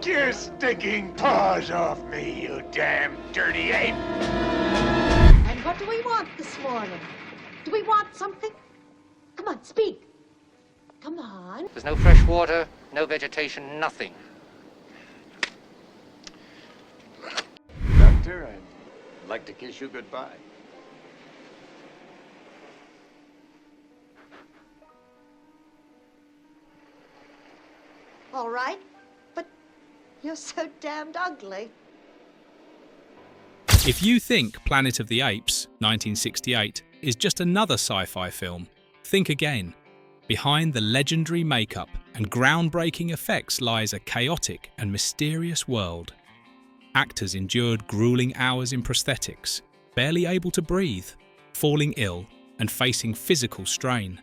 your stinking paws off me, you damn dirty ape! And what do we want this morning? Do we want something? Come on, speak. Come on. There's no fresh water, no vegetation, nothing. Doctor, I'd like to kiss you goodbye. All right, but you're so damned ugly. If you think Planet of the Apes, 1968, is just another sci-fi film, think again. Behind the legendary makeup and groundbreaking effects lies a chaotic and mysterious world. Actors endured grueling hours in prosthetics, barely able to breathe, falling ill, and facing physical strain.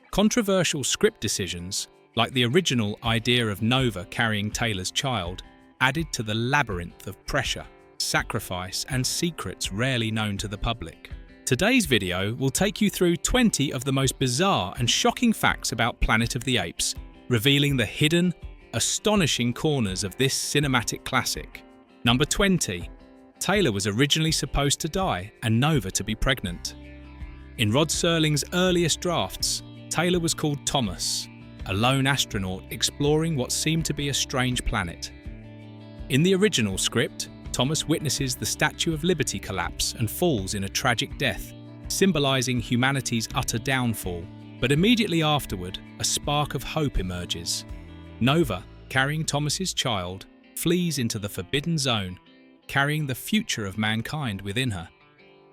Controversial script decisions, like the original idea of Nova carrying Taylor's child, added to the labyrinth of pressure, sacrifice, and secrets rarely known to the public. Today's video will take you through 20 of the most bizarre and shocking facts about Planet of the Apes, revealing the hidden, astonishing corners of this cinematic classic. Number 20. Taylor was originally supposed to die and Nova to be pregnant. In Rod Serling's earliest drafts, Taylor was called Thomas, a lone astronaut exploring what seemed to be a strange planet. In the original script, Thomas witnesses the Statue of Liberty collapse and falls in a tragic death, symbolizing humanity's utter downfall. But immediately afterward, a spark of hope emerges. Nova, carrying Thomas's child, flees into the Forbidden Zone, carrying the future of mankind within her.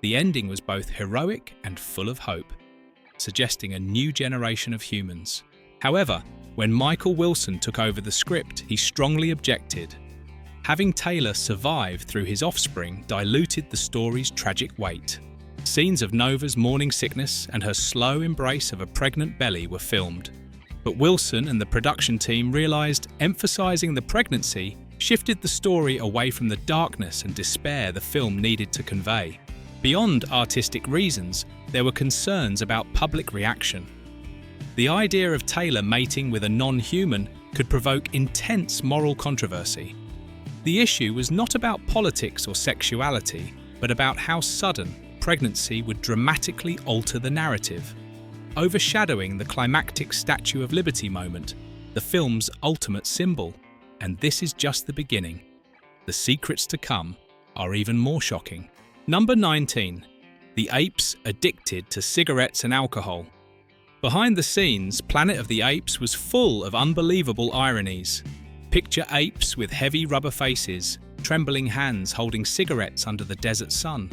The ending was both heroic and full of hope, suggesting a new generation of humans. However, when Michael Wilson took over the script, he strongly objected. Having Taylor survive through his offspring diluted the story's tragic weight. Scenes of Nova's morning sickness and her slow embrace of a pregnant belly were filmed. But Wilson and the production team realized emphasizing the pregnancy shifted the story away from the darkness and despair the film needed to convey. Beyond artistic reasons, there were concerns about public reaction. The idea of Taylor mating with a non-human could provoke intense moral controversy. The issue was not about politics or sexuality, but about how sudden pregnancy would dramatically alter the narrative, overshadowing the climactic Statue of Liberty moment, the film's ultimate symbol. And this is just the beginning. The secrets to come are even more shocking. Number 19. The apes addicted to cigarettes and alcohol. Behind the scenes, Planet of the Apes was full of unbelievable ironies. Picture apes with heavy rubber faces, trembling hands holding cigarettes under the desert sun.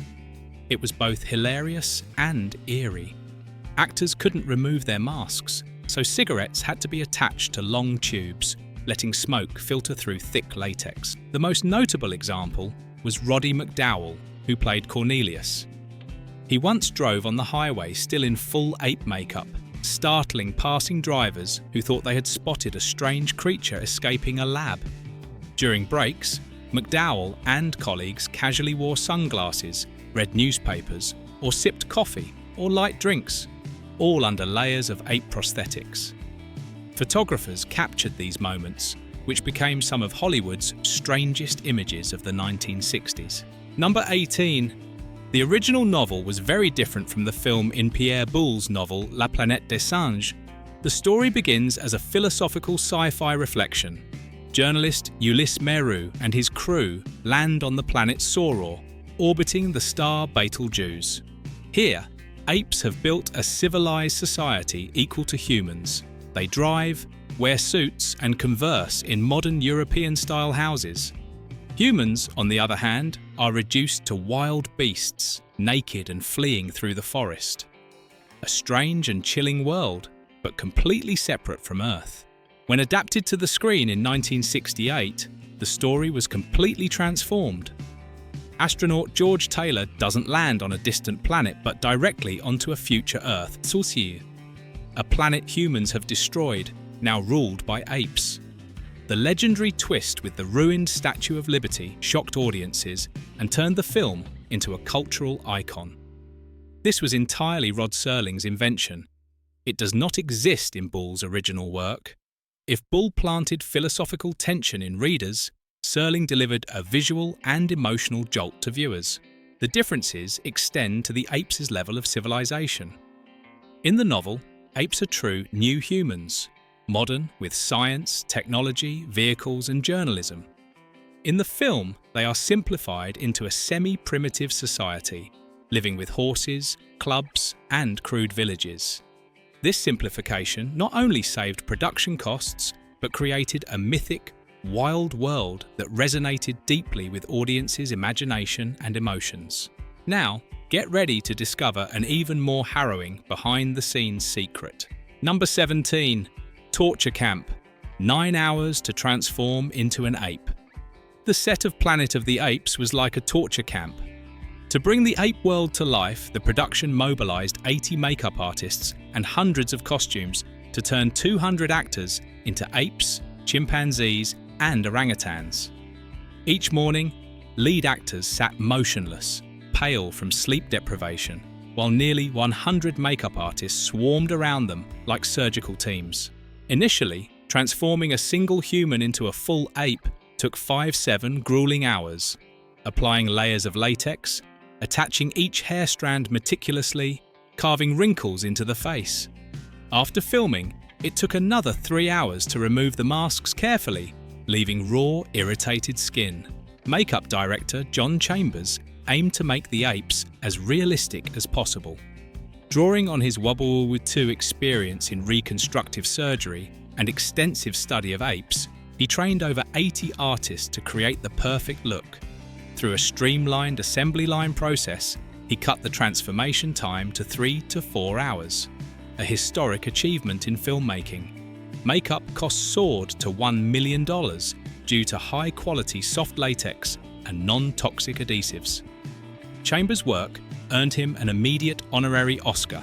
It was both hilarious and eerie. Actors couldn't remove their masks, so cigarettes had to be attached to long tubes, letting smoke filter through thick latex. The most notable example was Roddy McDowall, who played Cornelius. He once drove on the highway still in full ape makeup, startling passing drivers who thought they had spotted a strange creature escaping a lab. During breaks, McDowall and colleagues casually wore sunglasses, read newspapers, or sipped coffee or light drinks, all under layers of ape prosthetics. Photographers captured these moments, which became some of Hollywood's strangest images of the 1960s. Number 18. The original novel was very different from the film in Pierre Boulle's novel La Planète des Singes. The story begins as a philosophical sci-fi reflection. Journalist Ulysse Meru and his crew land on the planet Soror, orbiting the star Betelgeuse. Here, apes have built a civilized society equal to humans. They drive, wear suits, and converse in modern European-style houses. Humans, on the other hand, are reduced to wild beasts, naked and fleeing through the forest. A strange and chilling world, but completely separate from Earth. When adapted to the screen in 1968, the story was completely transformed. Astronaut George Taylor doesn't land on a distant planet, but directly onto a future Earth, Saussure, a planet humans have destroyed, now ruled by apes. The legendary twist with the ruined Statue of Liberty shocked audiences and turned the film into a cultural icon. This was entirely Rod Serling's invention. It does not exist in Boule's original work. If Bull planted philosophical tension in readers, Serling delivered a visual and emotional jolt to viewers. The differences extend to the apes' level of civilization. In the novel, apes are true new humans, modern with science, technology, vehicles and journalism. In the film, they are simplified into a semi-primitive society, living with horses, clubs and crude villages. This simplification not only saved production costs, but created a mythic, wild world that resonated deeply with audiences' imagination and emotions. Now, get ready to discover an even more harrowing behind-the-scenes secret. Number 17. Torture Camp. 9 hours to transform into an ape. The set of Planet of the Apes was like a torture camp. To bring the ape world to life, the production mobilized 80 makeup artists and hundreds of costumes to turn 200 actors into apes, chimpanzees, and orangutans. Each morning, lead actors sat motionless, pale from sleep deprivation, while nearly 100 makeup artists swarmed around them like surgical teams. Initially, transforming a single human into a full ape took 5-7 grueling hours, applying layers of latex, attaching each hair strand meticulously, carving wrinkles into the face. After filming, it took another 3 hours to remove the masks carefully, leaving raw, irritated skin. Makeup director John Chambers aimed to make the apes as realistic as possible. Drawing on his Wobble 2 experience in reconstructive surgery and extensive study of apes, he trained over 80 artists to create the perfect look. Through a streamlined assembly line process, he cut the transformation time to 3 to 4 hours, a historic achievement in filmmaking. Makeup costs soared to $1 million due to high-quality soft latex and non-toxic adhesives. Chambers' work earned him an immediate honorary Oscar.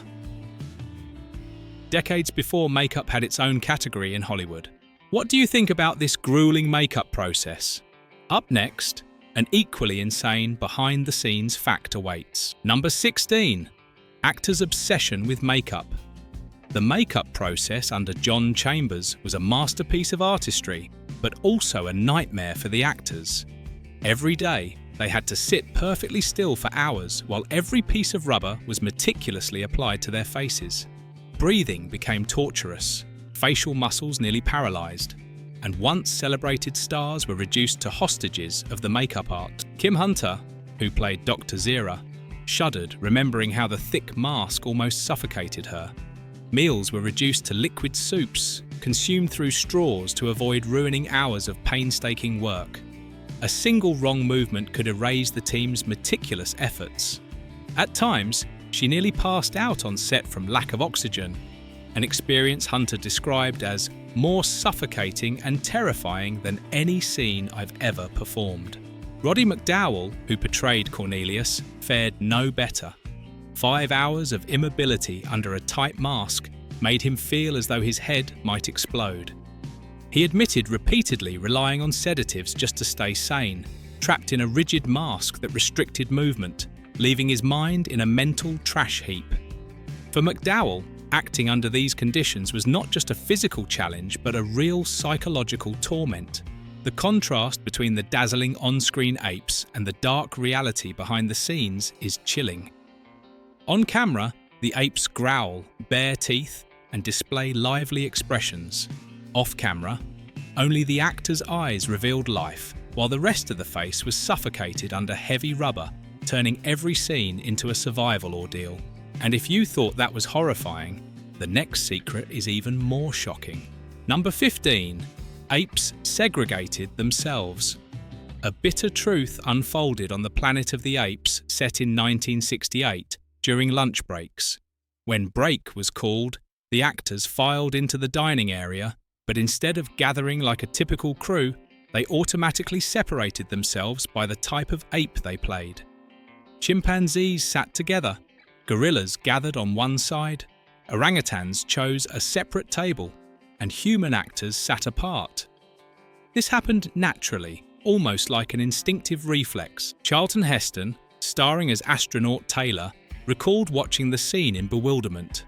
Decades before makeup had its own category in Hollywood. What do you think about this grueling makeup process? Up next, an equally insane behind-the-scenes fact awaits. Number 16. Actors' obsession with makeup. The makeup process under John Chambers was a masterpiece of artistry, but also a nightmare for the actors. Every day, they had to sit perfectly still for hours while every piece of rubber was meticulously applied to their faces. Breathing became torturous, facial muscles nearly paralyzed, and once celebrated stars were reduced to hostages of the makeup art. Kim Hunter, who played Dr. Zira, shuddered remembering how the thick mask almost suffocated her. Meals were reduced to liquid soups, consumed through straws to avoid ruining hours of painstaking work. A single wrong movement could erase the team's meticulous efforts. At times, she nearly passed out on set from lack of oxygen, an experience Hunter described as more suffocating and terrifying than any scene I've ever performed. Roddy McDowall, who portrayed Cornelius, fared no better. 5 hours of immobility under a tight mask made him feel as though his head might explode. He admitted repeatedly relying on sedatives just to stay sane, trapped in a rigid mask that restricted movement, leaving his mind in a mental trash heap. For McDowall, acting under these conditions was not just a physical challenge, but a real psychological torment. The contrast between the dazzling on-screen apes and the dark reality behind the scenes is chilling. On camera, the apes growl, bare teeth, and display lively expressions. Off camera, only the actor's eyes revealed life, while the rest of the face was suffocated under heavy rubber, turning every scene into a survival ordeal. And if you thought that was horrifying, the next secret is even more shocking. Number 15. Apes segregated themselves. A bitter truth unfolded on the Planet of the Apes set in 1968 during lunch breaks. When break was called, the actors filed into the dining area, but instead of gathering like a typical crew, they automatically separated themselves by the type of ape they played. Chimpanzees sat together, gorillas gathered on one side, orangutans chose a separate table, and human actors sat apart. This happened naturally, almost like an instinctive reflex. Charlton Heston, starring as astronaut Taylor, recalled watching the scene in bewilderment.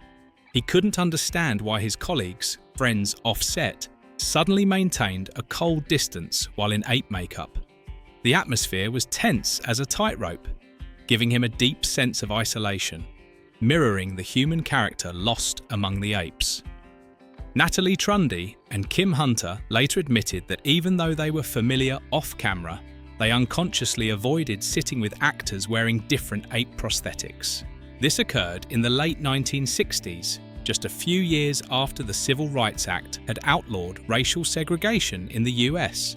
He couldn't understand why his colleagues, friends off-set, suddenly maintained a cold distance while in ape makeup. The atmosphere was tense as a tightrope, giving him a deep sense of isolation, mirroring the human character lost among the apes. Natalie Trundy and Kim Hunter later admitted that even though they were familiar off-camera, they unconsciously avoided sitting with actors wearing different ape prosthetics. This occurred in the late 1960s, just a few years after the Civil Rights Act had outlawed racial segregation in the US.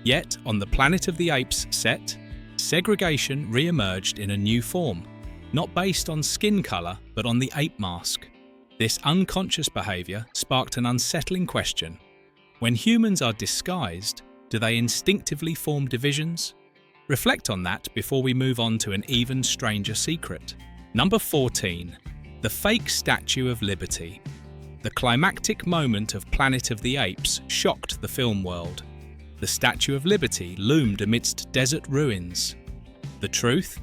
Yet, on the Planet of the Apes set, segregation re-emerged in a new form, not based on skin colour but on the ape mask. This unconscious behaviour sparked an unsettling question. When humans are disguised, do they instinctively form divisions? Reflect on that before we move on to an even stranger secret. Number 14. The Fake Statue of Liberty. The climactic moment of Planet of the Apes shocked the film world. The Statue of Liberty loomed amidst desert ruins. The truth?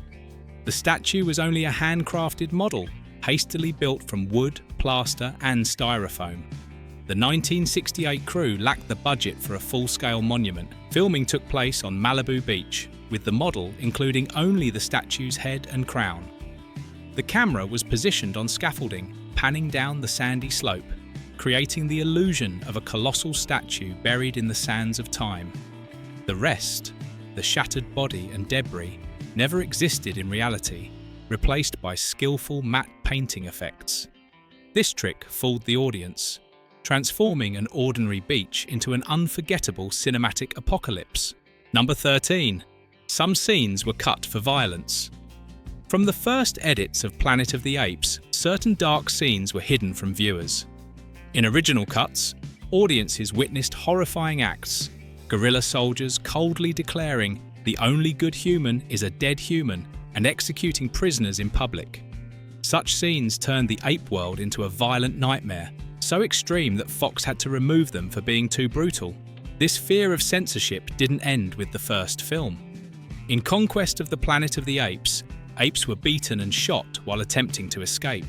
The statue was only a handcrafted model, hastily built from wood, plaster and styrofoam. The 1968 crew lacked the budget for a full-scale monument. Filming took place on Malibu Beach, with the model including only the statue's head and crown. The camera was positioned on scaffolding, panning down the sandy slope, creating the illusion of a colossal statue buried in the sands of time. The rest, the shattered body and debris, never existed in reality, replaced by skillful matte painting effects. This trick fooled the audience, transforming an ordinary beach into an unforgettable cinematic apocalypse. Number 13. Some scenes were cut for violence. From the first edits of Planet of the Apes, certain dark scenes were hidden from viewers. In original cuts, audiences witnessed horrifying acts, guerrilla soldiers coldly declaring the only good human is a dead human and executing prisoners in public. Such scenes turned the ape world into a violent nightmare, so extreme that Fox had to remove them for being too brutal. This fear of censorship didn't end with the first film. In Conquest of the Planet of the Apes, apes were beaten and shot while attempting to escape.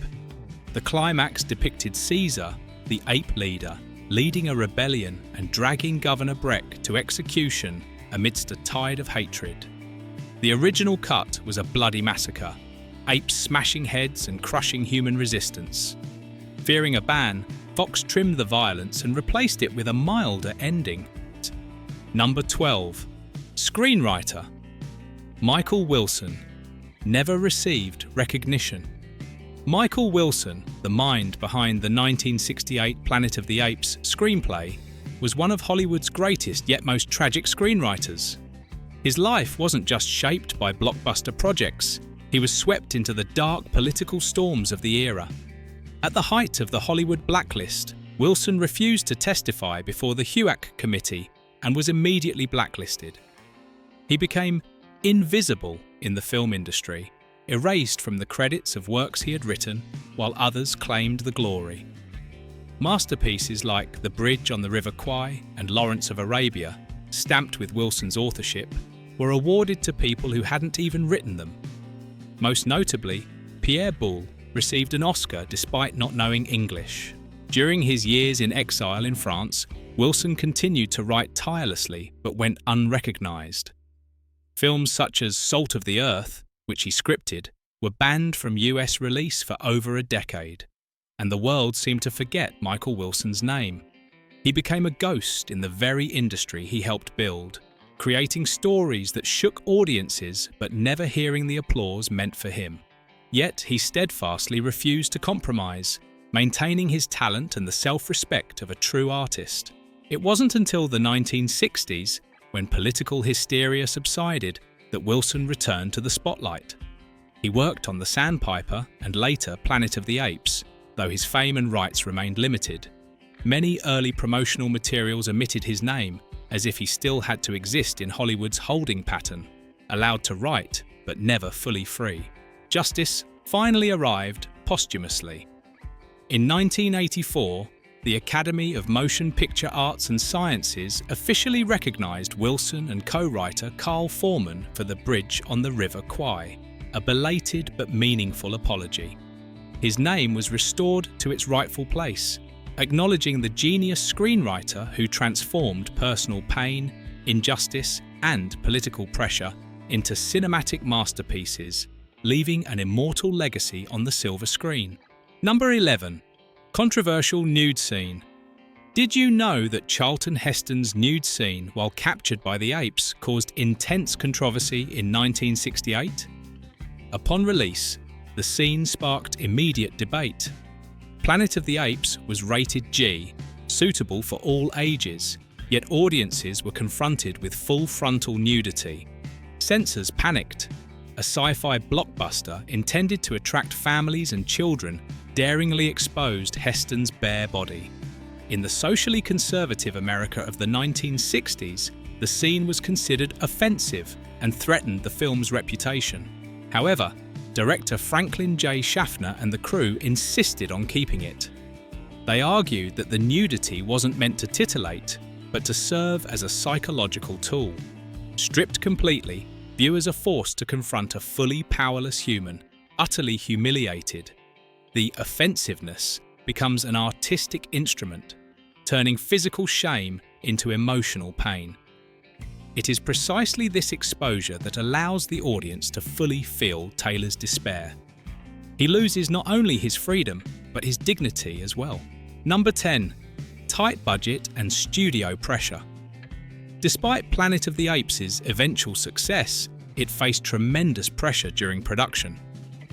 The climax depicted Caesar, the ape leader, leading a rebellion and dragging Governor Breck to execution amidst a tide of hatred. The original cut was a bloody massacre, apes smashing heads and crushing human resistance. Fearing a ban, Fox trimmed the violence and replaced it with a milder ending. Number 12. Screenwriter. Michael Wilson. Never received recognition. Michael Wilson, the mind behind the 1968 Planet of the Apes screenplay, was one of Hollywood's greatest yet most tragic screenwriters. His life wasn't just shaped by blockbuster projects, he was swept into the dark political storms of the era. At the height of the Hollywood blacklist, Wilson refused to testify before the HUAC committee and was immediately blacklisted. He became invisible in the film industry, erased from the credits of works he had written, while others claimed the glory. Masterpieces like The Bridge on the River Kwai and Lawrence of Arabia, stamped with Wilson's authorship, were awarded to people who hadn't even written them. Most notably, Pierre Boulle received an Oscar despite not knowing English. During his years in exile in France, Wilson continued to write tirelessly but went unrecognized. Films such as Salt of the Earth, which he scripted, were banned from US release for over a decade, and the world seemed to forget Michael Wilson's name. He became a ghost in the very industry he helped build, creating stories that shook audiences but never hearing the applause meant for him. Yet he steadfastly refused to compromise, maintaining his talent and the self-respect of a true artist. It wasn't until the 1960s, when political hysteria subsided, that Wilson returned to the spotlight. He worked on The Sandpiper and later Planet of the Apes, though his fame and rights remained limited. Many early promotional materials omitted his name, as if he still had to exist in Hollywood's holding pattern, allowed to write but never fully free. Justice finally arrived posthumously. In 1984, the Academy of Motion Picture Arts and Sciences officially recognized Wilson and co-writer Carl Foreman for The Bridge on the River Kwai, a belated but meaningful apology. His name was restored to its rightful place, acknowledging the genius screenwriter who transformed personal pain, injustice, and political pressure into cinematic masterpieces, leaving an immortal legacy on the silver screen. Number 11. Controversial nude scene. Did you know that Charlton Heston's nude scene while captured by the Apes caused intense controversy in 1968? Upon release, the scene sparked immediate debate. Planet of the Apes was rated G, suitable for all ages, yet audiences were confronted with full frontal nudity. Censors panicked. A sci-fi blockbuster intended to attract families and children daringly exposed Heston's bare body. In the socially conservative America of the 1960s, the scene was considered offensive and threatened the film's reputation. However, director Franklin J. Schaffner and the crew insisted on keeping it. They argued that the nudity wasn't meant to titillate, but to serve as a psychological tool. Stripped completely, viewers are forced to confront a fully powerless human, utterly humiliated. The offensiveness becomes an artistic instrument, turning physical shame into emotional pain. It is precisely this exposure that allows the audience to fully feel Taylor's despair. He loses not only his freedom, but his dignity as well. Number 10. Tight budget and studio pressure. Despite Planet of the Apes' eventual success, it faced tremendous pressure during production.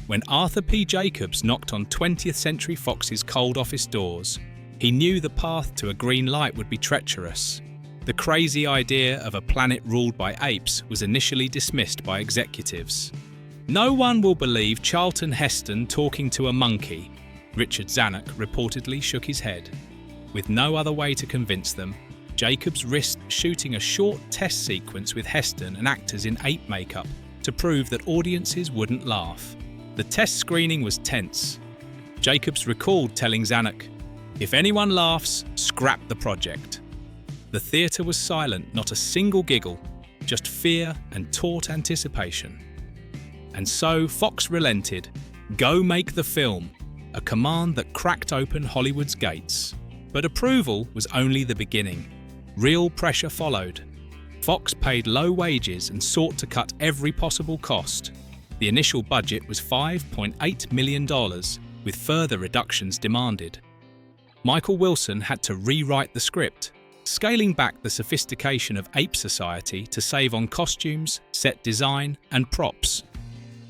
When Arthur P. Jacobs knocked on 20th Century Fox's cold office doors, he knew the path to a green light would be treacherous. The crazy idea of a planet ruled by apes was initially dismissed by executives. No one will believe Charlton Heston talking to a monkey, Richard Zanuck reportedly shook his head. With no other way to convince them, Jacobs risked shooting a short test sequence with Heston and actors in ape makeup to prove that audiences wouldn't laugh. The test screening was tense. Jacobs recalled telling Zanuck, "If anyone laughs, scrap the project." The theatre was silent, not a single giggle, just fear and taut anticipation. And so Fox relented. Go make the film, a command that cracked open Hollywood's gates. But approval was only the beginning. Real pressure followed. Fox paid low wages and sought to cut every possible cost. The initial budget was $5.8 million, with further reductions demanded. Michael Wilson had to rewrite the script, scaling back the sophistication of ape society to save on costumes, set design, and props,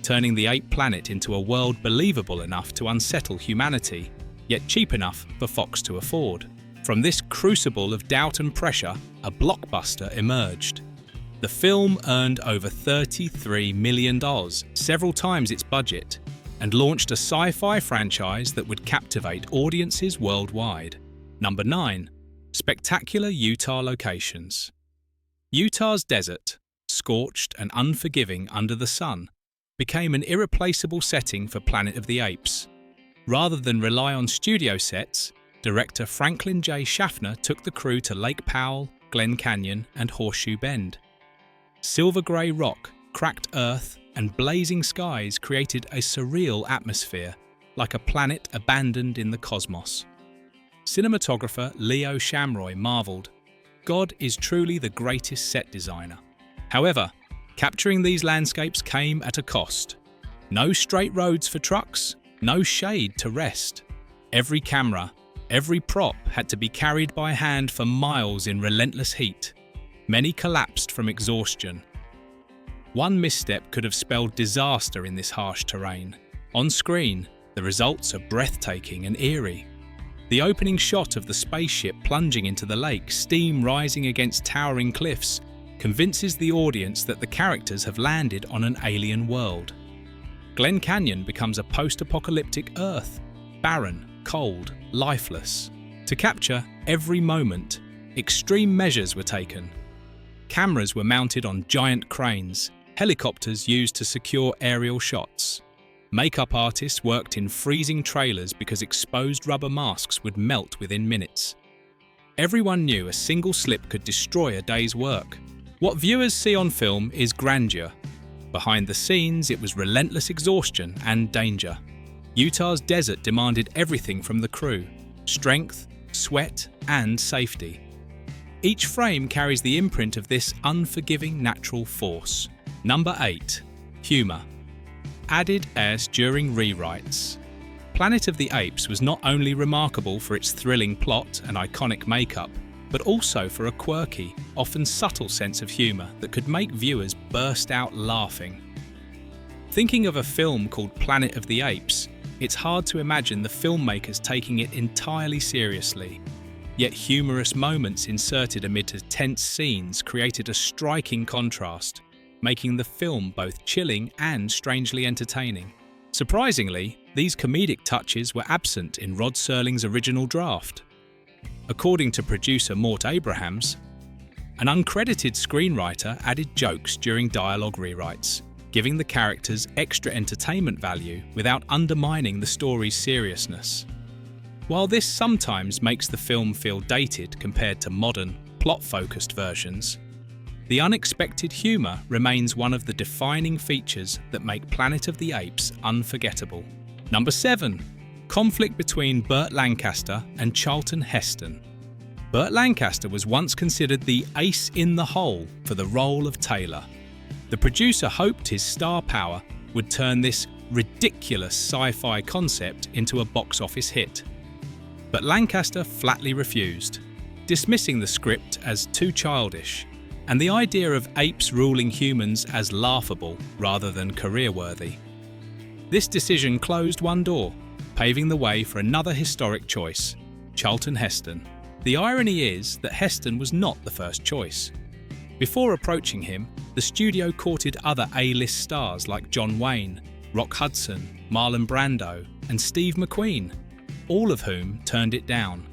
turning the ape planet into a world believable enough to unsettle humanity, yet cheap enough for Fox to afford. From this crucible of doubt and pressure, a blockbuster emerged. The film earned over $33 million, several times its budget, and launched a sci-fi franchise that would captivate audiences worldwide. Number 9. Spectacular Utah locations. Utah's desert, scorched and unforgiving under the sun, became an irreplaceable setting for Planet of the Apes. Rather than rely on studio sets, director Franklin J. Schaffner took the crew to Lake Powell, Glen Canyon, and Horseshoe Bend. Silver grey rock, cracked earth, and blazing skies created a surreal atmosphere, like a planet abandoned in the cosmos. Cinematographer Leo Shamroy marveled, "God is truly the greatest set designer." However, capturing these landscapes came at a cost. No straight roads for trucks, no shade to rest. Every camera, every prop had to be carried by hand for miles in relentless heat. Many collapsed from exhaustion. One misstep could have spelled disaster in this harsh terrain. On screen, the results are breathtaking and eerie. The opening shot of the spaceship plunging into the lake, steam rising against towering cliffs, convinces the audience that the characters have landed on an alien world. Glen Canyon becomes a post-apocalyptic Earth, barren, cold, lifeless. To capture every moment, extreme measures were taken. Cameras were mounted on giant cranes, helicopters used to secure aerial shots. Makeup artists worked in freezing trailers because exposed rubber masks would melt within minutes. Everyone knew a single slip could destroy a day's work. What viewers see on film is grandeur. Behind the scenes, it was relentless exhaustion and danger. Utah's desert demanded everything from the crew: strength, sweat, and safety. Each frame carries the imprint of this unforgiving natural force. Number 8. Humour. Added as during rewrites. Planet of the Apes was not only remarkable for its thrilling plot and iconic makeup, but also for a quirky, often subtle sense of humour that could make viewers burst out laughing. Thinking of a film called Planet of the Apes, it's hard to imagine the filmmakers taking it entirely seriously. Yet humorous moments inserted amid tense scenes created a striking contrast, making the film both chilling and strangely entertaining. Surprisingly, these comedic touches were absent in Rod Serling's original draft. According to producer Mort Abrahams, an uncredited screenwriter added jokes during dialogue rewrites, giving the characters extra entertainment value without undermining the story's seriousness. While this sometimes makes the film feel dated compared to modern, plot-focused versions, the unexpected humour remains one of the defining features that make Planet of the Apes unforgettable. Number 7. Conflict between Burt Lancaster and Charlton Heston. Burt Lancaster was once considered the ace in the hole for the role of Taylor. The producer hoped his star power would turn this ridiculous sci-fi concept into a box office hit. But Lancaster flatly refused, dismissing the script as too childish, and the idea of apes ruling humans as laughable rather than career-worthy. This decision closed one door, paving the way for another historic choice, Charlton Heston. The irony is that Heston was not the first choice. Before approaching him, the studio courted other A-list stars like John Wayne, Rock Hudson, Marlon Brando, and Steve McQueen, all of whom turned it down.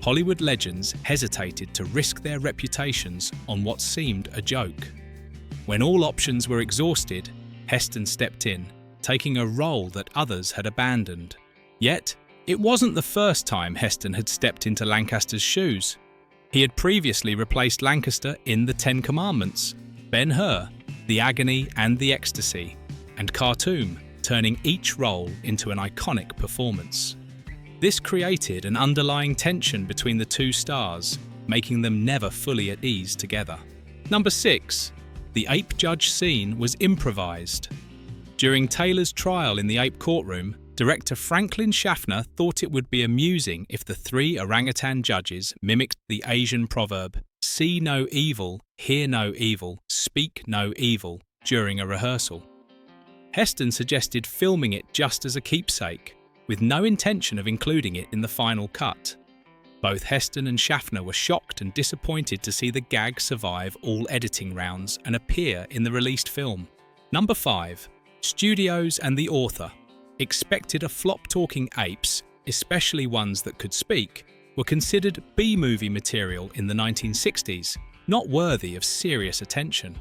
Hollywood legends hesitated to risk their reputations on what seemed a joke. When all options were exhausted, Heston stepped in, taking a role that others had abandoned. Yet, it wasn't the first time Heston had stepped into Lancaster's shoes. He had previously replaced Lancaster in The Ten Commandments, Ben-Hur, The Agony and the Ecstasy, and Khartoum, turning each role into an iconic performance. This created an underlying tension between the two stars, making them never fully at ease together. Number 6. The ape judge scene was improvised. During Taylor's trial in the ape courtroom, director Franklin Schaffner thought it would be amusing if the 3 orangutan judges mimicked the Asian proverb, "See no evil, hear no evil, speak no evil," during a rehearsal. Heston suggested filming it just as a keepsake, with no intention of including it in the final cut. Both Heston and Schaffner were shocked and disappointed to see the gag survive all editing rounds and appear in the released film. Number 5. Studios and the author expected a flop-talking apes, especially ones that could speak, were considered B-movie material in the 1960s, not worthy of serious attention.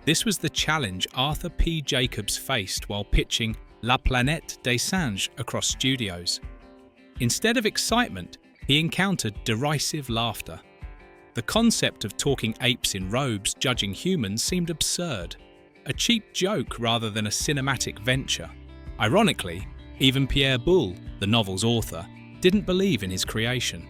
This was the challenge Arthur P. Jacobs faced while pitching La Planète des Singes across studios. Instead of excitement, he encountered derisive laughter. The concept of talking apes in robes judging humans seemed absurd, a cheap joke rather than a cinematic venture. Ironically, even Pierre Boulle, the novel's author, didn't believe in his creation.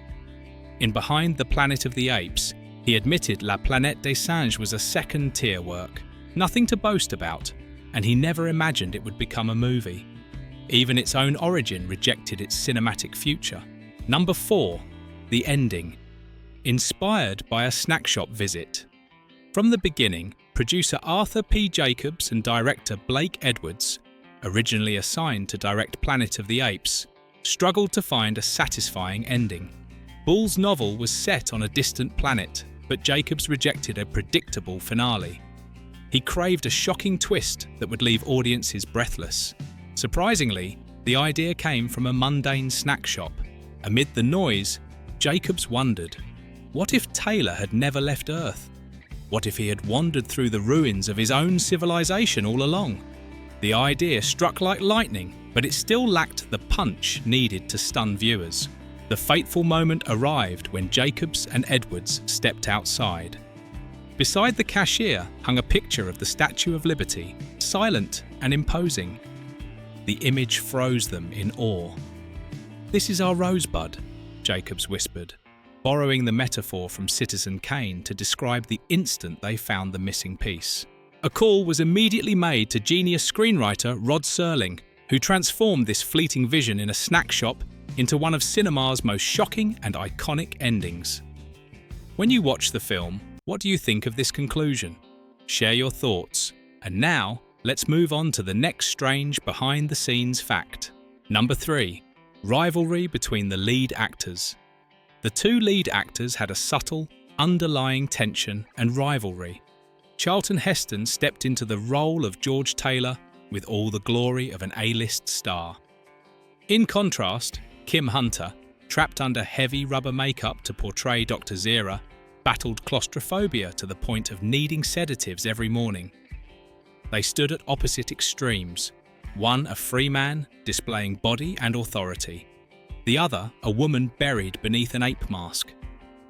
In Behind the Planet of the Apes, he admitted La Planète des Singes was a second-tier work, nothing to boast about, and he never imagined it would become a movie. Even its own origin rejected its cinematic future. Number 4. The ending. Inspired by a snack shop visit. From the beginning, producer Arthur P. Jacobs and director Blake Edwards, originally assigned to direct Planet of the Apes, struggled to find a satisfying ending. Boulle's novel was set on a distant planet, but Jacobs rejected a predictable finale. He craved a shocking twist that would leave audiences breathless. Surprisingly, the idea came from a mundane snack shop. Amid the noise, Jacobs wondered, what if Taylor had never left Earth? What if he had wandered through the ruins of his own civilization all along? The idea struck like lightning, but it still lacked the punch needed to stun viewers. The fateful moment arrived when Jacobs and Edwards stepped outside. Beside the cashier hung a picture of the Statue of Liberty, silent and imposing. The image froze them in awe. "This is our Rosebud," Jacobs whispered, borrowing the metaphor from Citizen Kane to describe the instant they found the missing piece. A call was immediately made to genius screenwriter Rod Serling, who transformed this fleeting vision in a snack shop into one of cinema's most shocking and iconic endings. When you watch the film, what do you think of this conclusion? Share your thoughts. And now, let's move on to the next strange behind-the-scenes fact. Number 3. Rivalry between the lead actors. The two lead actors had a subtle, underlying tension and rivalry. Charlton Heston stepped into the role of George Taylor with all the glory of an A-list star. In contrast, Kim Hunter, trapped under heavy rubber makeup to portray Dr. Zira, battled claustrophobia to the point of needing sedatives every morning. They stood at opposite extremes, one a free man displaying body and authority, the other a woman buried beneath an ape mask.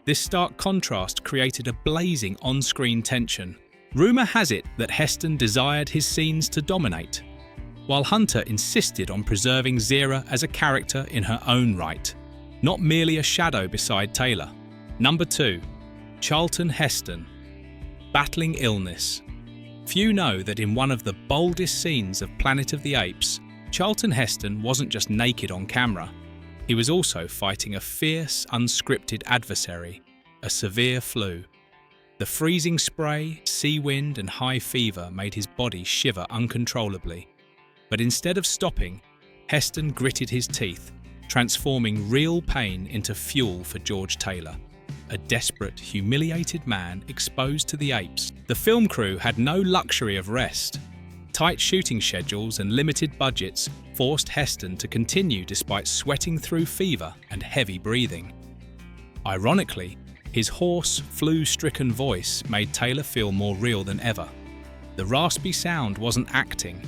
This stark contrast created a blazing on-screen tension. Rumour has it that Heston desired his scenes to dominate, while Hunter insisted on preserving Zira as a character in her own right, not merely a shadow beside Taylor. Number 2. Charlton Heston. Battling illness. Few know that in one of the boldest scenes of Planet of the Apes, Charlton Heston wasn't just naked on camera, he was also fighting a fierce, unscripted adversary, a severe flu. The freezing spray, sea wind and high fever made his body shiver uncontrollably. But instead of stopping, Heston gritted his teeth, transforming real pain into fuel for George Taylor, a desperate, humiliated man exposed to the apes. The film crew had no luxury of rest. Tight shooting schedules and limited budgets forced Heston to continue despite sweating through fever and heavy breathing. Ironically, his hoarse, flu-stricken voice made Taylor feel more real than ever. The raspy sound wasn't acting,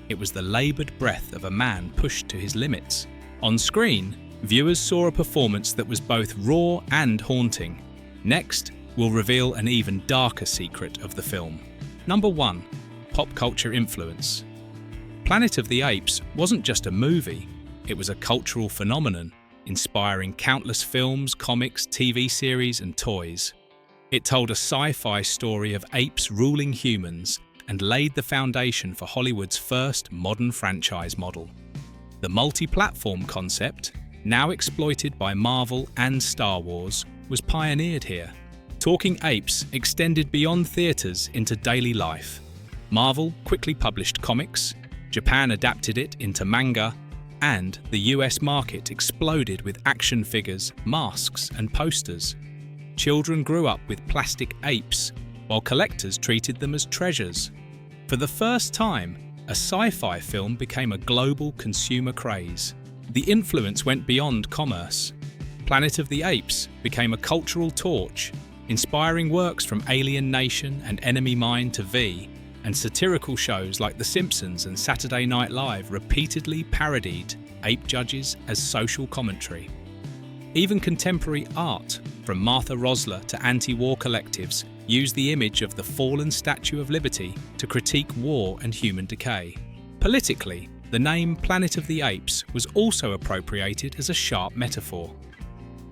it was the laboured breath of a man pushed to his limits. On screen, viewers saw a performance that was both raw and haunting. Next, we'll reveal an even darker secret of the film. Number 1. Pop culture influence. Planet of the Apes wasn't just a movie, it was a cultural phenomenon, inspiring countless films, comics, TV series and toys. It told a sci-fi story of apes ruling humans and laid the foundation for Hollywood's first modern franchise model. The multi-platform concept, now exploited by Marvel and Star Wars, was pioneered here. Talking Apes extended beyond theatres into daily life. Marvel quickly published comics, Japan adapted it into manga, and the US market exploded with action figures, masks and posters. Children grew up with plastic apes, while collectors treated them as treasures. For the first time, a sci-fi film became a global consumer craze. The influence went beyond commerce. Planet of the Apes became a cultural torch, inspiring works from Alien Nation and Enemy Mine to V, and satirical shows like The Simpsons and Saturday Night Live repeatedly parodied ape judges as social commentary. Even contemporary art, from Martha Rosler to anti-war collectives, used the image of the fallen Statue of Liberty to critique war and human decay. Politically, the name Planet of the Apes was also appropriated as a sharp metaphor.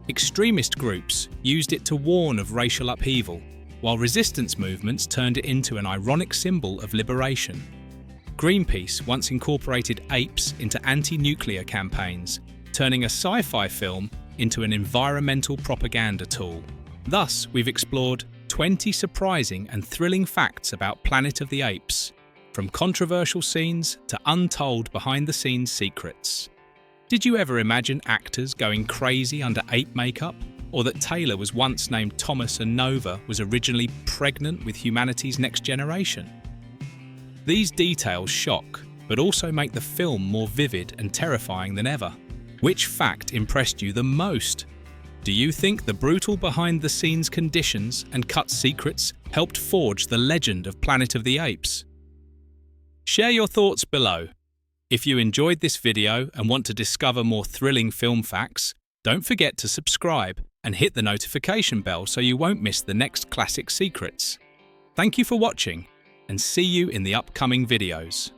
Extremist groups used it to warn of racial upheaval, while resistance movements turned it into an ironic symbol of liberation. Greenpeace once incorporated apes into anti-nuclear campaigns, turning a sci-fi film into an environmental propaganda tool. Thus, we've explored 20 surprising and thrilling facts about Planet of the Apes, from controversial scenes to untold behind-the-scenes secrets. Did you ever imagine actors going crazy under ape makeup? Or that Taylor was once named Thomas and Nova was originally pregnant with humanity's next generation? These details shock, but also make the film more vivid and terrifying than ever. Which fact impressed you the most? Do you think the brutal behind-the-scenes conditions and cut secrets helped forge the legend of Planet of the Apes? Share your thoughts below. If you enjoyed this video and want to discover more thrilling film facts, don't forget to subscribe and hit the notification bell so you won't miss the next classic secrets. Thank you for watching, and see you in the upcoming videos.